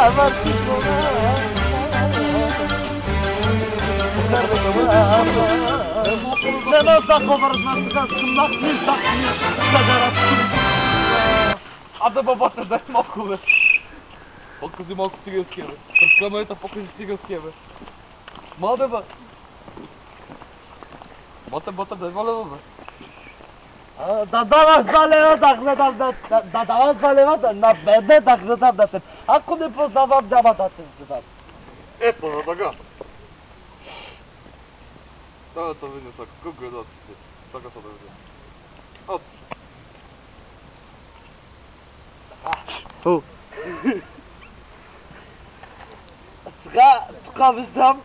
А да бабата дай малко, бе. Покажи малко цигански, бе. През камерата покажи цигански, бе. Мал да, бе. Бота, дай малева, бе. Да даваш 2 лева да гледам, да даваш 2 лева на мене да гледам на теб. Ако не познавам, няма да те взимам. Ето, да така. Да видим сега, как гледат си ти. Така са да видим. Оп. Сега, тук виждам.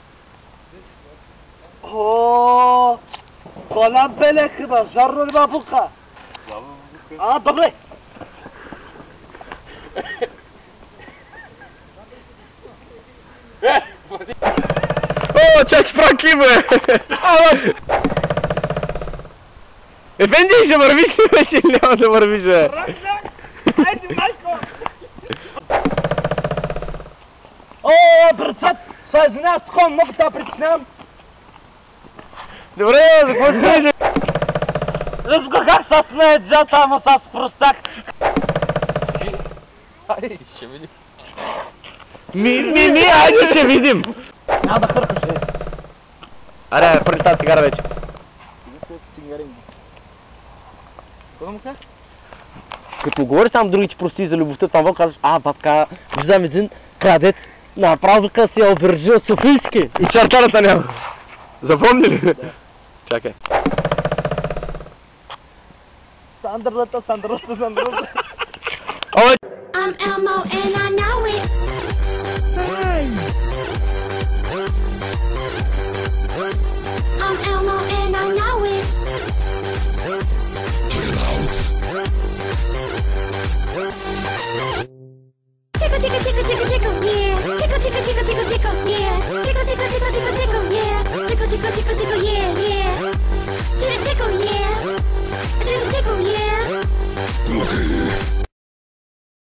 Голям белех има, жарно има бука. А, добре. О, чач Франки, бе! Ефенди, ще вървиш ли вече или няма да вървиш, бе? Айде, майко! О, брат, сега извинявам, тук много да притеснявам. Добре, за какво си смееш? Виж го как се смее джата, ама с простак. Айде, ще видим. Айде ще видим! Няма да хъркаш, е. Аре, пърли тази цигара вече. Като говориш там другите прости за любовта, там казваш, бабка, виждам един крадец, направо ка си обържа Софийски и чертаната няма. Запомни ли? Да. Чакай. Сандърлата. Абе! I'm Elmo and I